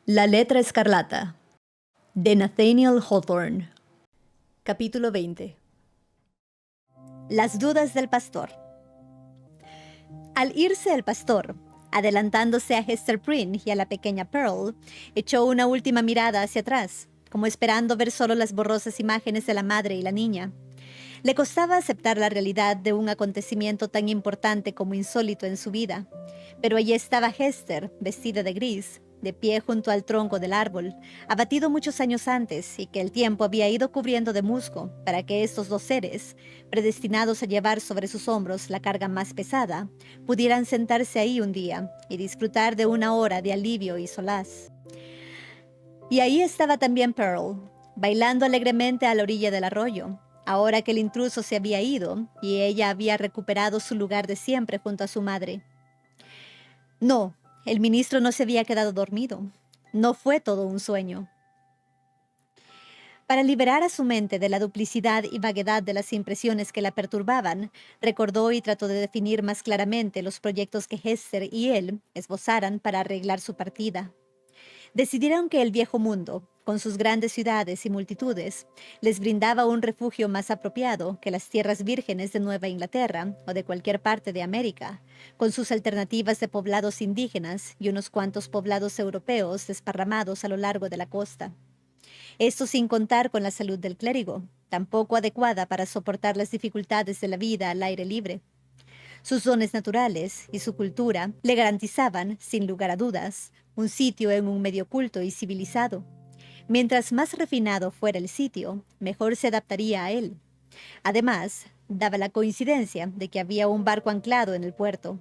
La letra escarlata, de Nathaniel Hawthorne. Capítulo 20. Las dudas del pastor. Al irse el pastor, adelantándose a Hester Prynne y a la pequeña Pearl, echó una última mirada hacia atrás, como esperando ver solo las borrosas imágenes de la madre y la niña. Le costaba aceptar la realidad de un acontecimiento tan importante como insólito en su vida, pero allí estaba Hester, vestida de gris, de pie junto al tronco del árbol, abatido muchos años antes y que el tiempo había ido cubriendo de musgo para que estos dos seres, predestinados a llevar sobre sus hombros la carga más pesada, pudieran sentarse ahí un día y disfrutar de una hora de alivio y solaz. Y ahí estaba también Pearl, bailando alegremente a la orilla del arroyo, ahora que el intruso se había ido y ella había recuperado su lugar de siempre junto a su madre. No, el ministro no se había quedado dormido. No fue todo un sueño. Para liberar a su mente de la duplicidad y vaguedad de las impresiones que la perturbaban, recordó y trató de definir más claramente los proyectos que Hester y él esbozaran para arreglar su partida. Decidieron que el viejo mundo, con sus grandes ciudades y multitudes, les brindaba un refugio más apropiado que las tierras vírgenes de Nueva Inglaterra o de cualquier parte de América, con sus alternativas de poblados indígenas y unos cuantos poblados europeos desparramados a lo largo de la costa. Esto sin contar con la salud del clérigo, tampoco adecuada para soportar las dificultades de la vida al aire libre. Sus dones naturales y su cultura le garantizaban, sin lugar a dudas, un sitio en un medio culto y civilizado. Mientras más refinado fuera el sitio, mejor se adaptaría a él. Además, daba la coincidencia de que había un barco anclado en el puerto.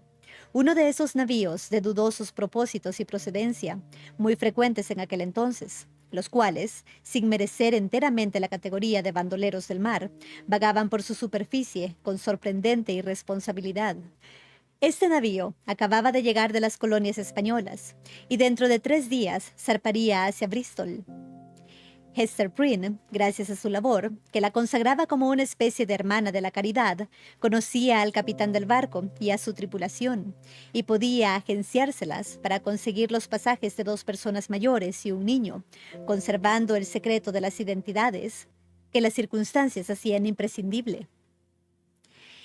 Uno de esos navíos de dudosos propósitos y procedencia, muy frecuentes en aquel entonces, los cuales, sin merecer enteramente la categoría de bandoleros del mar, vagaban por su superficie con sorprendente irresponsabilidad. Este navío acababa de llegar de las colonias españolas y dentro de 3 días zarparía hacia Bristol. Hester Prynne, gracias a su labor, que la consagraba como una especie de hermana de la caridad, conocía al capitán del barco y a su tripulación, y podía agenciárselas para conseguir los pasajes de 2 personas mayores y un niño, conservando el secreto de las identidades, que las circunstancias hacían imprescindible.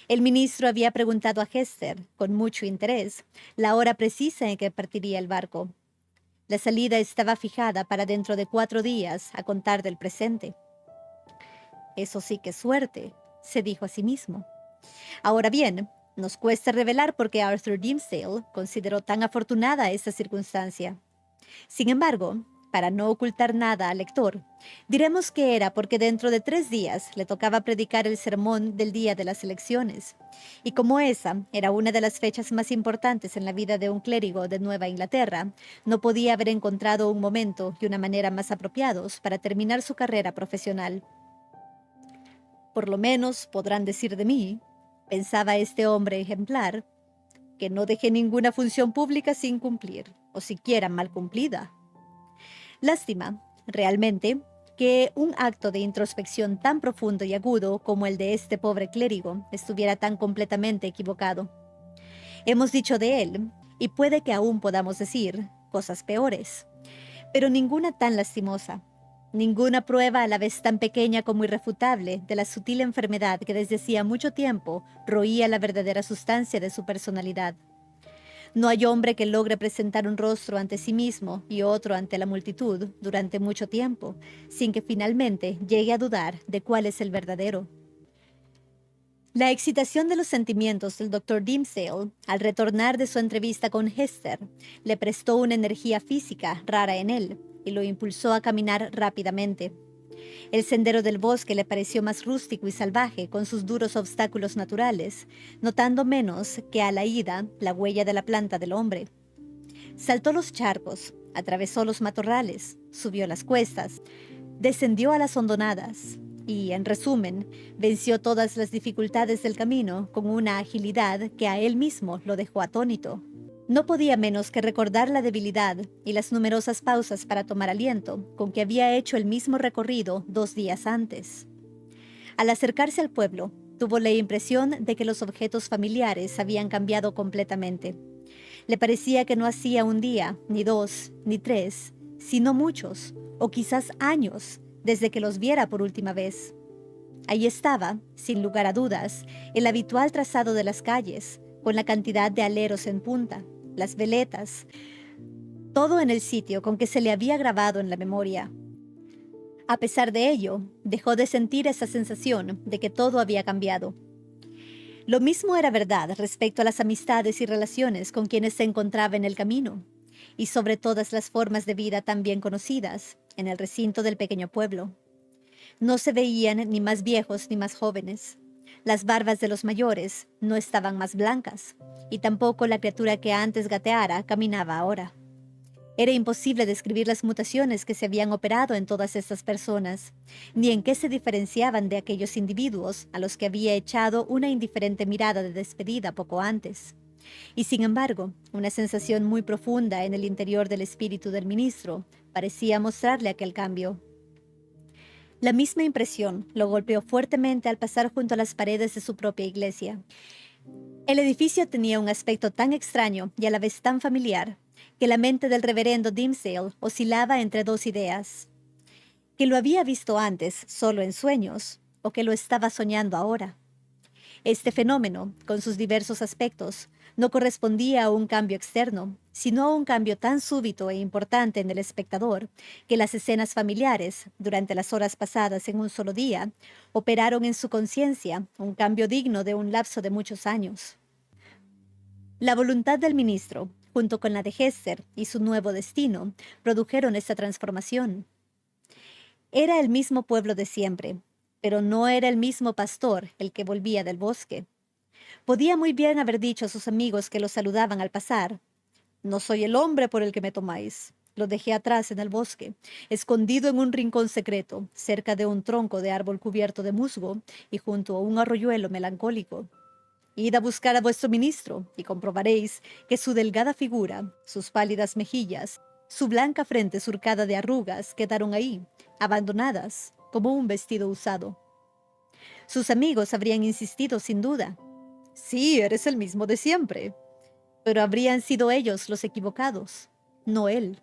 El ministro había preguntado a Hester, con mucho interés, la hora precisa en que partiría el barco. La salida estaba fijada para dentro de 4 días, a contar del presente. Eso sí que es suerte, se dijo a sí mismo. Ahora bien, nos cuesta revelar por qué Arthur Dimmesdale consideró tan afortunada esta circunstancia. Sin embargo, para no ocultar nada al lector, diremos que era porque dentro de 3 días le tocaba predicar el sermón del día de las elecciones, y como esa era una de las fechas más importantes en la vida de un clérigo de Nueva Inglaterra, no podía haber encontrado un momento y una manera más apropiados para terminar su carrera profesional. Por lo menos podrán decir de mí, pensaba este hombre ejemplar, que no dejé ninguna función pública sin cumplir, o siquiera mal cumplida. Lástima, realmente, que un acto de introspección tan profundo y agudo como el de este pobre clérigo estuviera tan completamente equivocado. Hemos dicho de él, y puede que aún podamos decir, cosas peores, pero ninguna tan lastimosa, ninguna prueba a la vez tan pequeña como irrefutable de la sutil enfermedad que desde hacía mucho tiempo roía la verdadera sustancia de su personalidad. No hay hombre que logre presentar un rostro ante sí mismo y otro ante la multitud durante mucho tiempo, sin que finalmente llegue a dudar de cuál es el verdadero. La excitación de los sentimientos del Dr. Dimmesdale, al retornar de su entrevista con Hester, le prestó una energía física rara en él y lo impulsó a caminar rápidamente. El sendero del bosque le pareció más rústico y salvaje con sus duros obstáculos naturales, notando menos que a la ida la huella de la planta del hombre. Saltó los charcos, atravesó los matorrales, subió las cuestas, descendió a las hondonadas y, en resumen, venció todas las dificultades del camino con una agilidad que a él mismo lo dejó atónito. No podía menos que recordar la debilidad y las numerosas pausas para tomar aliento con que había hecho el mismo recorrido 2 días antes. Al acercarse al pueblo, tuvo la impresión de que los objetos familiares habían cambiado completamente. Le parecía que no hacía un día, ni 2, ni 3, si no muchos, o quizás años, desde que los viera por última vez. Ahí estaba, sin lugar a dudas, el habitual trazado de las calles, con la cantidad de aleros en punta, las veletas, todo en el sitio con que se le había grabado en la memoria. A pesar de ello, dejó de sentir esa sensación de que todo había cambiado. Lo mismo era verdad respecto a las amistades y relaciones con quienes se encontraba en el camino, y sobre todas las formas de vida tan bien conocidas en el recinto del pequeño pueblo. No se veían ni más viejos ni más jóvenes. Las barbas de los mayores no estaban más blancas, y tampoco la criatura que antes gateara caminaba ahora. Era imposible describir las mutaciones que se habían operado en todas estas personas, ni en qué se diferenciaban de aquellos individuos a los que había echado una indiferente mirada de despedida poco antes. Y sin embargo, una sensación muy profunda en el interior del espíritu del ministro parecía mostrarle aquel cambio. La misma impresión lo golpeó fuertemente al pasar junto a las paredes de su propia iglesia. El edificio tenía un aspecto tan extraño y a la vez tan familiar, que la mente del reverendo Dimmesdale oscilaba entre dos ideas: que lo había visto antes solo en sueños, o que lo estaba soñando ahora. Este fenómeno, con sus diversos aspectos, no correspondía a un cambio externo, sino a un cambio tan súbito e importante en el espectador, que las escenas familiares, durante las horas pasadas en un solo día, operaron en su conciencia un cambio digno de un lapso de muchos años. La voluntad del ministro, junto con la de Hester y su nuevo destino, produjeron esta transformación. Era el mismo pueblo de siempre, pero no era el mismo pastor el que volvía del bosque. Podía muy bien haber dicho a sus amigos que lo saludaban al pasar: «No soy el hombre por el que me tomáis. Lo dejé atrás en el bosque, escondido en un rincón secreto, cerca de un tronco de árbol cubierto de musgo y junto a un arroyuelo melancólico. Id a buscar a vuestro ministro y comprobaréis que su delgada figura, sus pálidas mejillas, su blanca frente surcada de arrugas quedaron ahí, abandonadas, como un vestido usado». Sus amigos habrían insistido sin duda: «Sí, eres el mismo de siempre». Pero habrían sido ellos los equivocados, no él.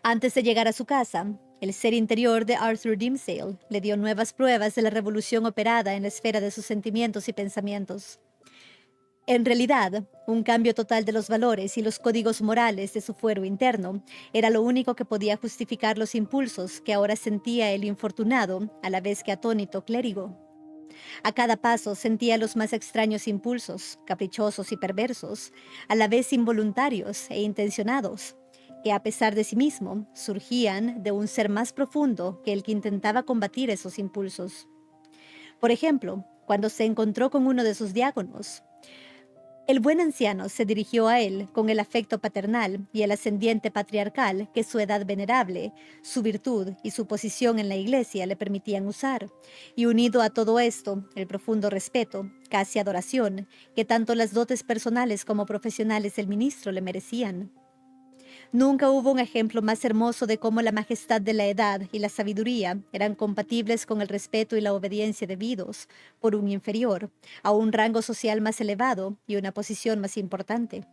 Antes de llegar a su casa, el ser interior de Arthur Dimmesdale le dio nuevas pruebas de la revolución operada en la esfera de sus sentimientos y pensamientos. En realidad, un cambio total de los valores y los códigos morales de su fuero interno era lo único que podía justificar los impulsos que ahora sentía el infortunado, a la vez que atónito clérigo. A cada paso sentía los más extraños impulsos, caprichosos y perversos, a la vez involuntarios e intencionados, que a pesar de sí mismo surgían de un ser más profundo que el que intentaba combatir esos impulsos. Por ejemplo, cuando se encontró con uno de sus diáconos, el buen anciano se dirigió a él con el afecto paternal y el ascendiente patriarcal que su edad venerable, su virtud y su posición en la iglesia le permitían usar, y unido a todo esto, el profundo respeto, casi adoración, que tanto las dotes personales como profesionales del ministro le merecían. Nunca hubo un ejemplo más hermoso de cómo la majestad de la edad y la sabiduría eran compatibles con el respeto y la obediencia debidos por un inferior, a un rango social más elevado y una posición más importante.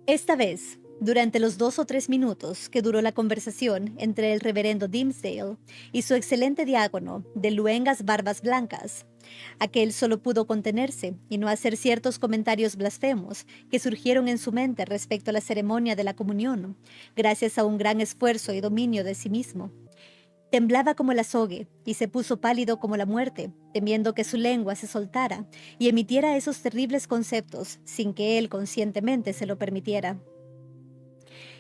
Esta vez, durante los 2 o 3 minutos que duró la conversación entre el reverendo Dimmesdale y su excelente diácono de luengas barbas blancas, aquel solo pudo contenerse y no hacer ciertos comentarios blasfemos que surgieron en su mente respecto a la ceremonia de la comunión, gracias a un gran esfuerzo y dominio de sí mismo. Temblaba como el azogue y se puso pálido como la muerte, temiendo que su lengua se soltara y emitiera esos terribles conceptos sin que él conscientemente se lo permitiera.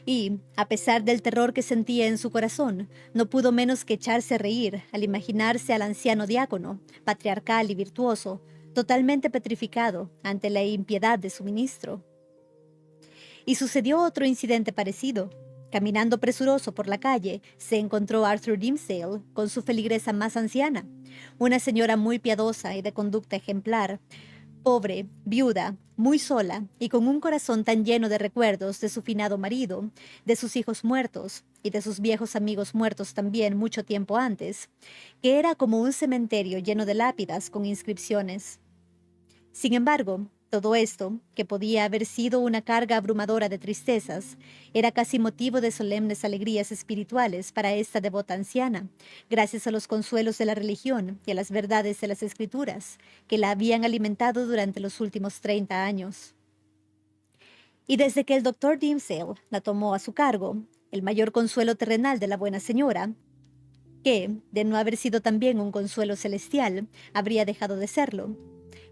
Y, a pesar del terror que sentía en su corazón, no pudo menos que echarse a reír al imaginarse al anciano diácono, patriarcal y virtuoso, totalmente petrificado ante la impiedad de su ministro. Y sucedió otro incidente parecido. Caminando presuroso por la calle, se encontró Arthur Dimmesdale con su feligresa más anciana, una señora muy piadosa y de conducta ejemplar, pobre, viuda, muy sola y con un corazón tan lleno de recuerdos de su finado marido, de sus hijos muertos y de sus viejos amigos muertos también mucho tiempo antes, que era como un cementerio lleno de lápidas con inscripciones. Sin embargo, Todo esto, que podía haber sido una carga abrumadora de tristezas, era casi motivo de solemnes alegrías espirituales para esta devota anciana, gracias a los consuelos de la religión y a las verdades de las escrituras, que la habían alimentado durante los últimos 30 años. Y desde que el doctor Dimsdale la tomó a su cargo, el mayor consuelo terrenal de la buena señora, que, de no haber sido también un consuelo celestial, habría dejado de serlo,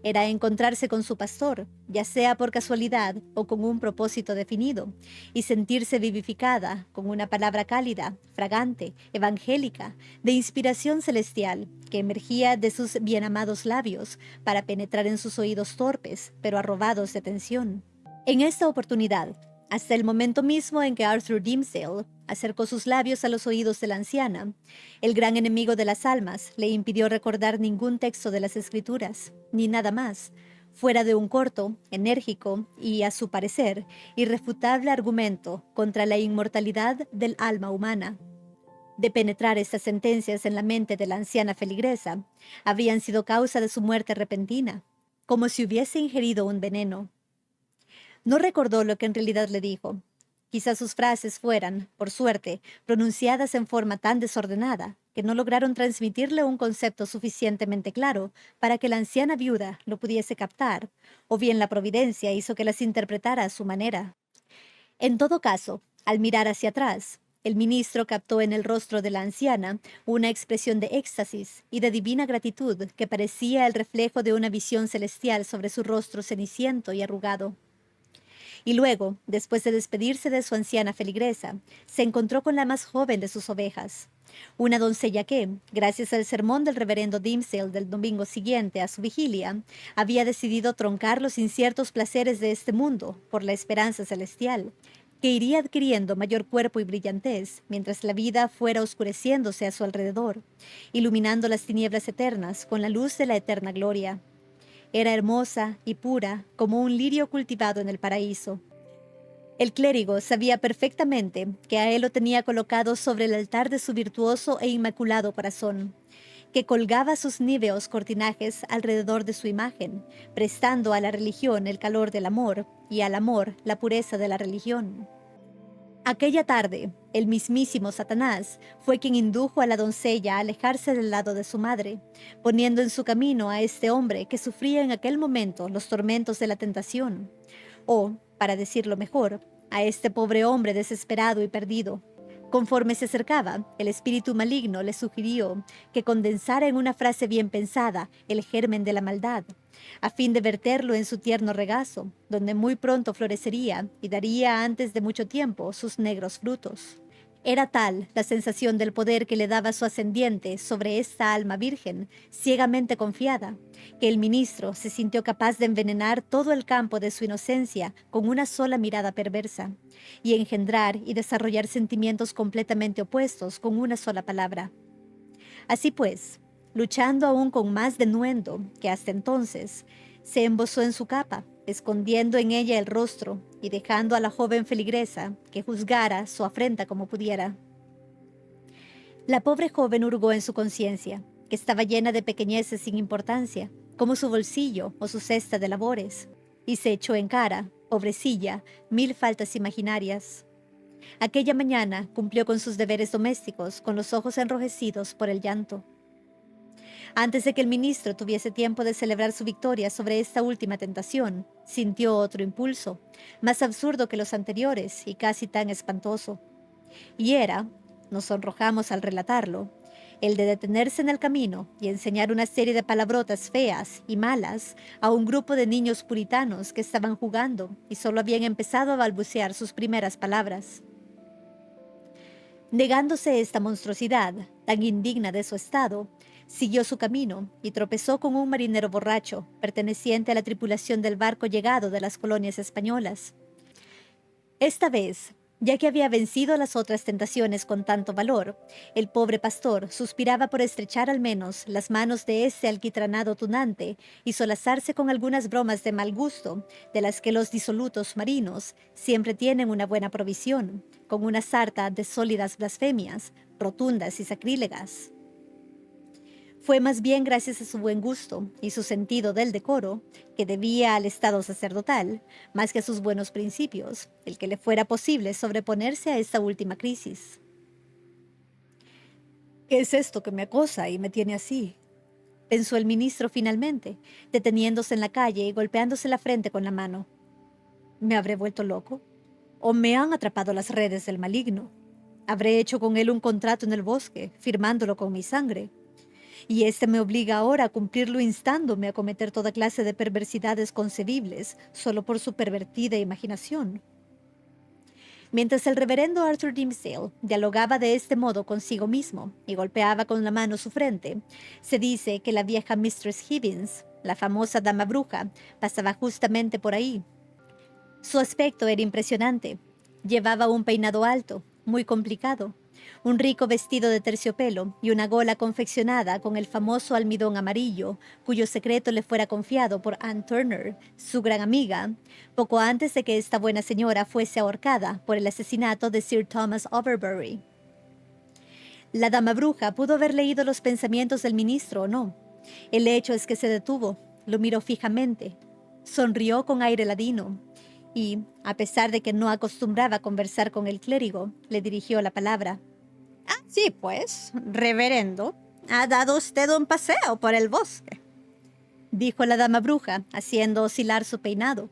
era encontrarse con su pastor, ya sea por casualidad o con un propósito definido, y sentirse vivificada con una palabra cálida, fragante, evangélica, de inspiración celestial, que emergía de sus bienamados labios para penetrar en sus oídos torpes, pero arrobados de atención. En esta oportunidad, hasta el momento mismo en que Arthur Dimmesdale acercó sus labios a los oídos de la anciana, el gran enemigo de las almas le impidió recordar ningún texto de las Escrituras, ni nada más, fuera de un corto, enérgico y, a su parecer, irrefutable argumento contra la inmortalidad del alma humana. De penetrar estas sentencias en la mente de la anciana feligresa, habrían sido causa de su muerte repentina, como si hubiese ingerido un veneno. No recordó lo que en realidad le dijo. Quizás sus frases fueran, por suerte, pronunciadas en forma tan desordenada que no lograron transmitirle un concepto suficientemente claro para que la anciana viuda lo pudiese captar, o bien la providencia hizo que las interpretara a su manera. En todo caso, al mirar hacia atrás, el ministro captó en el rostro de la anciana una expresión de éxtasis y de divina gratitud que parecía el reflejo de una visión celestial sobre su rostro ceniciento y arrugado. Y luego, después de despedirse de su anciana feligresa, se encontró con la más joven de sus ovejas, una doncella que, gracias al sermón del reverendo Dimmesdale del domingo siguiente a su vigilia, había decidido troncar los inciertos placeres de este mundo por la esperanza celestial, que iría adquiriendo mayor cuerpo y brillantez mientras la vida fuera oscureciéndose a su alrededor, iluminando las tinieblas eternas con la luz de la eterna gloria. Era hermosa y pura como un lirio cultivado en el paraíso. El clérigo sabía perfectamente que a él lo tenía colocado sobre el altar de su virtuoso e inmaculado corazón, que colgaba sus níveos cortinajes alrededor de su imagen, prestando a la religión el calor del amor y al amor la pureza de la religión. Aquella tarde, el mismísimo Satanás fue quien indujo a la doncella a alejarse del lado de su madre, poniendo en su camino a este hombre que sufría en aquel momento los tormentos de la tentación, o, para decirlo mejor, a este pobre hombre desesperado y perdido. Conforme se acercaba, el espíritu maligno le sugirió que condensara en una frase bien pensada el germen de la maldad, a fin de verterlo en su tierno regazo, donde muy pronto florecería y daría antes de mucho tiempo sus negros frutos. Era tal la sensación del poder que le daba su ascendiente sobre esta alma virgen, ciegamente confiada, que el ministro se sintió capaz de envenenar todo el campo de su inocencia con una sola mirada perversa, y engendrar y desarrollar sentimientos completamente opuestos con una sola palabra. Así pues, luchando aún con más denuendo que hasta entonces, se embozó en su capa, escondiendo en ella el rostro y dejando a la joven feligresa que juzgara su afrenta como pudiera. La pobre joven hurgó en su conciencia, que estaba llena de pequeñeces sin importancia, como su bolsillo o su cesta de labores, y se echó en cara, pobrecilla, mil faltas imaginarias. Aquella mañana cumplió con sus deberes domésticos con los ojos enrojecidos por el llanto. Antes de que el ministro tuviese tiempo de celebrar su victoria sobre esta última tentación, sintió otro impulso, más absurdo que los anteriores y casi tan espantoso. Y era, nos sonrojamos al relatarlo, el de detenerse en el camino y enseñar una serie de palabrotas feas y malas a un grupo de niños puritanos que estaban jugando y solo habían empezado a balbucear sus primeras palabras. Negándose esta monstruosidad, tan indigna de su estado, siguió su camino y tropezó con un marinero borracho, perteneciente a la tripulación del barco llegado de las colonias españolas. Esta vez, ya que había vencido las otras tentaciones con tanto valor, el pobre pastor suspiraba por estrechar al menos las manos de ese alquitranado tunante y solazarse con algunas bromas de mal gusto, de las que los disolutos marinos siempre tienen una buena provisión, con una sarta de sólidas blasfemias, rotundas y sacrílegas. Fue más bien gracias a su buen gusto y su sentido del decoro, que debía al estado sacerdotal, más que a sus buenos principios, el que le fuera posible sobreponerse a esta última crisis. ¿Qué es esto que me acosa y me tiene así?, pensó el ministro finalmente, deteniéndose en la calle y golpeándose la frente con la mano. ¿Me habré vuelto loco? ¿O me han atrapado las redes del maligno? ¿Habré hecho con él un contrato en el bosque, firmándolo con mi sangre? Y este me obliga ahora a cumplirlo instándome a cometer toda clase de perversidades concebibles, solo por su pervertida imaginación. Mientras el reverendo Arthur Dimmesdale dialogaba de este modo consigo mismo y golpeaba con la mano su frente, se dice que la vieja Mistress Higgins, la famosa dama bruja, pasaba justamente por ahí. Su aspecto era impresionante. Llevaba un peinado alto, muy complicado, un rico vestido de terciopelo y una gola confeccionada con el famoso almidón amarillo, cuyo secreto le fuera confiado por Anne Turner, su gran amiga, poco antes de que esta buena señora fuese ahorcada por el asesinato de Sir Thomas Overbury. La dama bruja pudo haber leído los pensamientos del ministro o no. El hecho es que se detuvo, lo miró fijamente, sonrió con aire ladino y, a pesar de que no acostumbraba a conversar con el clérigo, le dirigió la palabra. Sí, pues, reverendo, ha dado usted un paseo por el bosque, dijo la dama bruja, haciendo oscilar su peinado.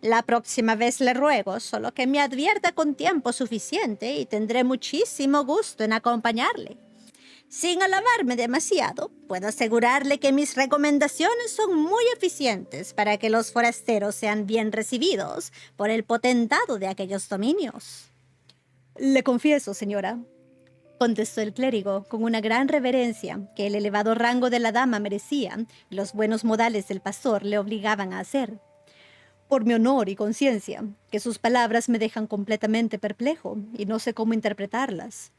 La próxima vez le ruego solo que me advierta con tiempo suficiente y tendré muchísimo gusto en acompañarle. Sin alabarme demasiado, puedo asegurarle que mis recomendaciones son muy eficientes para que los forasteros sean bien recibidos por el potentado de aquellos dominios. Le confieso, señora, contestó el clérigo con una gran reverencia que el elevado rango de la dama merecía y los buenos modales del pastor le obligaban a hacer. Por mi honor y conciencia, que sus palabras me dejan completamente perplejo y no sé cómo interpretarlas.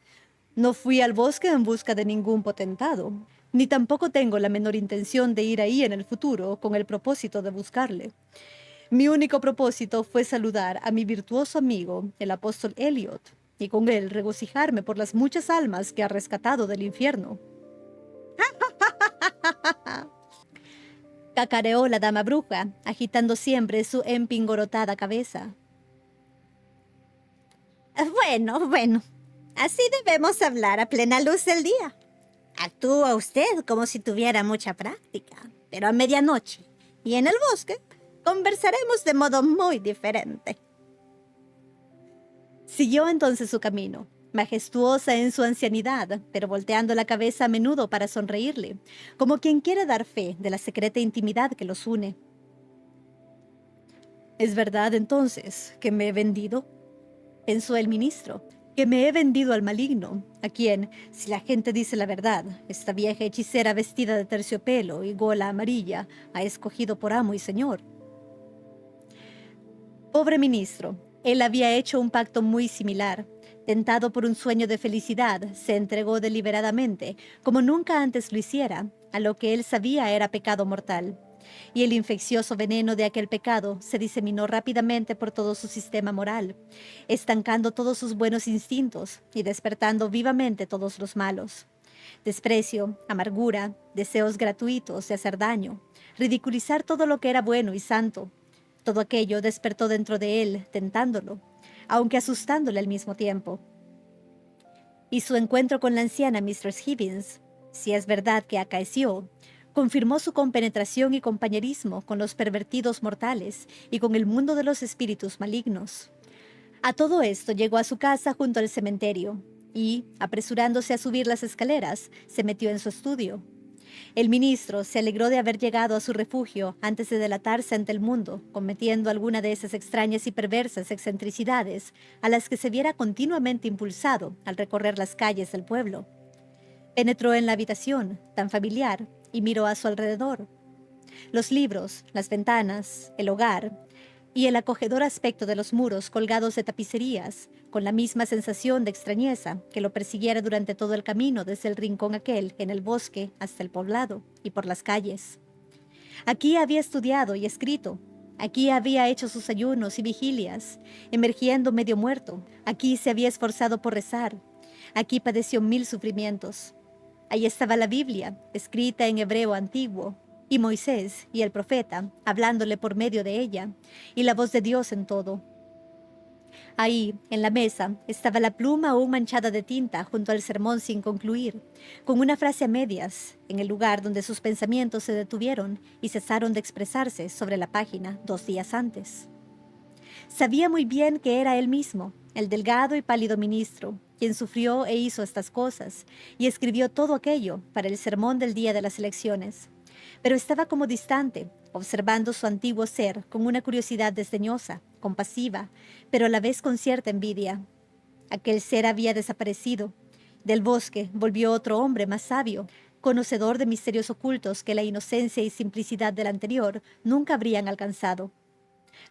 No fui al bosque en busca de ningún potentado, ni tampoco tengo la menor intención de ir ahí en el futuro con el propósito de buscarle. Mi único propósito fue saludar a mi virtuoso amigo, el apóstol Elliot, y con él regocijarme por las muchas almas que ha rescatado del infierno. Cacareó la dama bruja, agitando siempre su empingorotada cabeza. Bueno, así debemos hablar a plena luz del día. Actúa usted como si tuviera mucha práctica, pero a medianoche y en el bosque conversaremos de modo muy diferente. Siguió entonces su camino, majestuosa en su ancianidad, pero volteando la cabeza a menudo para sonreírle, como quien quiere dar fe de la secreta intimidad que los une. ¿Es verdad entonces que me he vendido?, pensó el ministro, que me he vendido al maligno, a quien, si la gente dice la verdad, esta vieja hechicera vestida de terciopelo y gola amarilla ha escogido por amo y señor. Pobre ministro, él había hecho un pacto muy similar. Tentado por un sueño de felicidad, se entregó deliberadamente, como nunca antes lo hiciera, a lo que él sabía era pecado mortal. Y el infeccioso veneno de aquel pecado se diseminó rápidamente por todo su sistema moral, estancando todos sus buenos instintos y despertando vivamente todos los malos. Desprecio, amargura, deseos gratuitos de hacer daño, ridiculizar todo lo que era bueno y santo. Todo aquello despertó dentro de él, tentándolo, aunque asustándole al mismo tiempo. Y su encuentro con la anciana Mistress Higgins, si es verdad que acaeció, confirmó su compenetración y compañerismo con los pervertidos mortales y con el mundo de los espíritus malignos. A todo esto llegó a su casa junto al cementerio y, apresurándose a subir las escaleras, se metió en su estudio. El ministro se alegró de haber llegado a su refugio antes de delatarse ante el mundo, cometiendo alguna de esas extrañas y perversas excentricidades a las que se viera continuamente impulsado al recorrer las calles del pueblo. Penetró en la habitación, tan familiar, y miró a su alrededor. Los libros, las ventanas, el hogar y el acogedor aspecto de los muros colgados de tapicerías, con la misma sensación de extrañeza que lo persiguiera durante todo el camino desde el rincón aquel en el bosque hasta el poblado y por las calles. Aquí había estudiado y escrito, aquí había hecho sus ayunos y vigilias, emergiendo medio muerto, aquí se había esforzado por rezar, aquí padeció 1000 sufrimientos. Ahí estaba la Biblia, escrita en hebreo antiguo, y Moisés y el profeta, hablándole por medio de ella, y la voz de Dios en todo. Ahí, en la mesa, estaba la pluma aún manchada de tinta junto al sermón sin concluir, con una frase a medias, en el lugar donde sus pensamientos se detuvieron y cesaron de expresarse sobre la página 2 días antes. Sabía muy bien que era él mismo, el delgado y pálido ministro, quien sufrió e hizo estas cosas, y escribió todo aquello para el sermón del día de las elecciones. Pero estaba como distante, observando su antiguo ser con una curiosidad desdeñosa, compasiva, pero a la vez con cierta envidia. Aquel ser había desaparecido. Del bosque volvió otro hombre más sabio, conocedor de misterios ocultos que la inocencia y simplicidad del anterior nunca habrían alcanzado.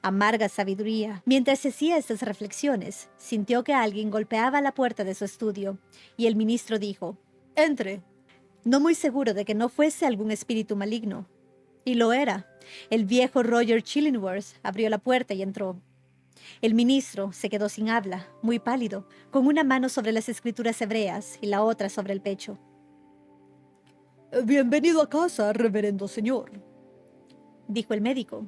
Amarga sabiduría. Mientras hacía estas reflexiones, sintió que alguien golpeaba la puerta de su estudio, y el ministro dijo: «Entre», no muy seguro de que no fuese algún espíritu maligno. Y lo era. El viejo Roger Chillingworth abrió la puerta y entró. El ministro se quedó sin habla, muy pálido, con una mano sobre las escrituras hebreas y la otra sobre el pecho. «Bienvenido a casa, reverendo señor», dijo el médico.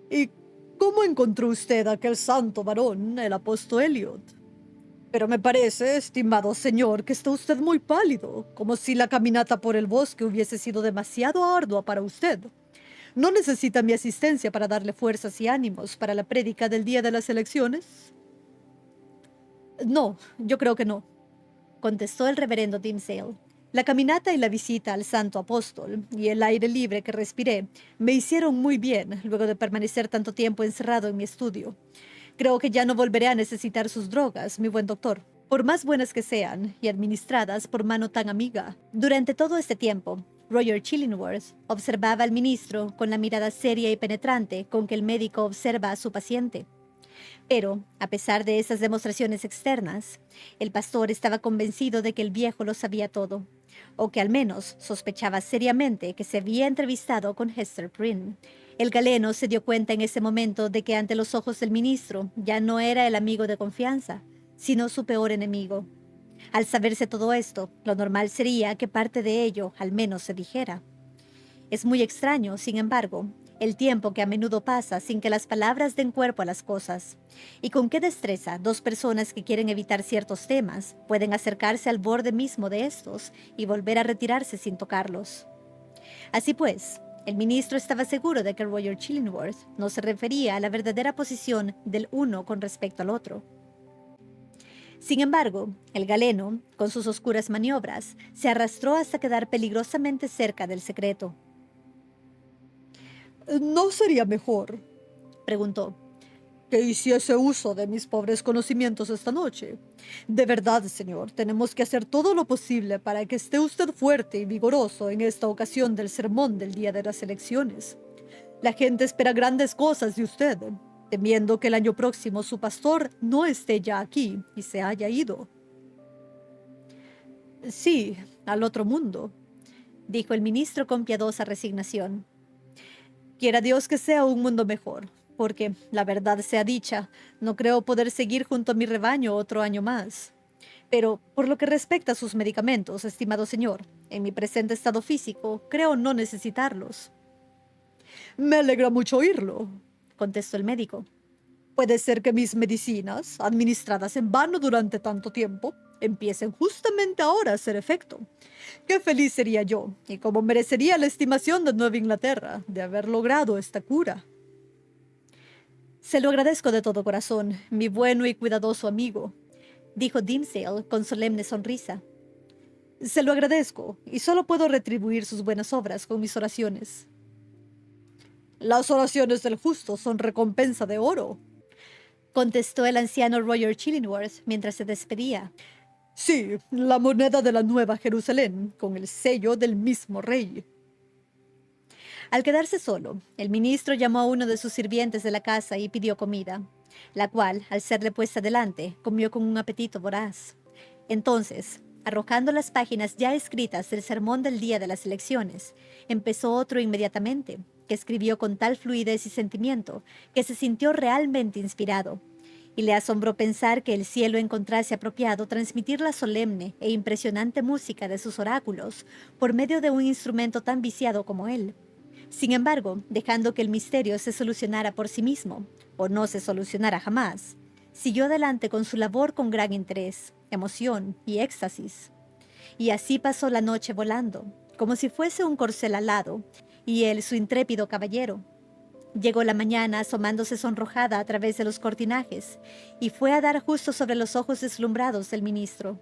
«¿Y cómo encontró usted a aquel santo varón, el apóstol Elliot? Pero me parece, estimado señor, que está usted muy pálido, como si la caminata por el bosque hubiese sido demasiado ardua para usted. ¿No necesita mi asistencia para darle fuerzas y ánimos para la prédica del día de las elecciones?» «No, yo creo que no», contestó el reverendo Dimmesdale. «La caminata y la visita al santo apóstol y el aire libre que respiré me hicieron muy bien luego de permanecer tanto tiempo encerrado en mi estudio. Creo que ya no volveré a necesitar sus drogas, mi buen doctor, por más buenas que sean y administradas por mano tan amiga». Durante todo este tiempo, Roger Chillingworth observaba al ministro con la mirada seria y penetrante con que el médico observa a su paciente. Pero, a pesar de esas demostraciones externas, el pastor estaba convencido de que el viejo lo sabía todo, o que al menos sospechaba seriamente que se había entrevistado con Hester Prynne. El galeno se dio cuenta en ese momento de que ante los ojos del ministro ya no era el amigo de confianza, sino su peor enemigo. Al saberse todo esto, lo normal sería que parte de ello al menos se dijera. Es muy extraño, sin embargo, el tiempo que a menudo pasa sin que las palabras den cuerpo a las cosas, y con qué destreza dos personas que quieren evitar ciertos temas pueden acercarse al borde mismo de estos y volver a retirarse sin tocarlos. Así pues, el ministro estaba seguro de que Roger Chillingworth no se refería a la verdadera posición del uno con respecto al otro. Sin embargo, el galeno, con sus oscuras maniobras, se arrastró hasta quedar peligrosamente cerca del secreto. «¿No sería mejor», preguntó, «que hiciese uso de mis pobres conocimientos esta noche? De verdad, señor, tenemos que hacer todo lo posible para que esté usted fuerte y vigoroso en esta ocasión del sermón del día de las elecciones. La gente espera grandes cosas de usted, temiendo que el año próximo su pastor no esté ya aquí y se haya ido». «Sí, al otro mundo», dijo el ministro con piadosa resignación. «Quiera Dios que sea un mundo mejor, porque, la verdad sea dicha, no creo poder seguir junto a mi rebaño otro año más. Pero, por lo que respecta a sus medicamentos, estimado señor, en mi presente estado físico, creo no necesitarlos». «Me alegra mucho oírlo», contestó el médico. «Puede ser que mis medicinas, administradas en vano durante tanto tiempo, empiecen justamente ahora a hacer efecto. Qué feliz sería yo, y cómo merecería la estimación de Nueva Inglaterra de haber logrado esta cura». «Se lo agradezco de todo corazón, mi bueno y cuidadoso amigo», dijo Dimmesdale con solemne sonrisa. «Se lo agradezco, y solo puedo retribuir sus buenas obras con mis oraciones». «Las oraciones del justo son recompensa de oro», contestó el anciano Roger Chillingworth mientras se despedía. «Sí, la moneda de la Nueva Jerusalén, con el sello del mismo rey». Al quedarse solo, el ministro llamó a uno de sus sirvientes de la casa y pidió comida, la cual, al serle puesta delante, comió con un apetito voraz. Entonces, arrojando las páginas ya escritas del sermón del día de las elecciones, empezó otro inmediatamente, que escribió con tal fluidez y sentimiento que se sintió realmente inspirado, y le asombró pensar que el cielo encontrase apropiado transmitir la solemne e impresionante música de sus oráculos por medio de un instrumento tan viciado como él. Sin embargo, dejando que el misterio se solucionara por sí mismo, o no se solucionara jamás, siguió adelante con su labor con gran interés, emoción y éxtasis. Y así pasó la noche volando, como si fuese un corcel alado, y él su intrépido caballero. Llegó la mañana asomándose sonrojada a través de los cortinajes, y fue a dar justo sobre los ojos deslumbrados del ministro.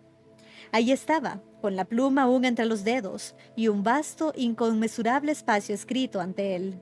Ahí estaba, con la pluma aún entre los dedos, y un vasto, inconmensurable espacio escrito ante él.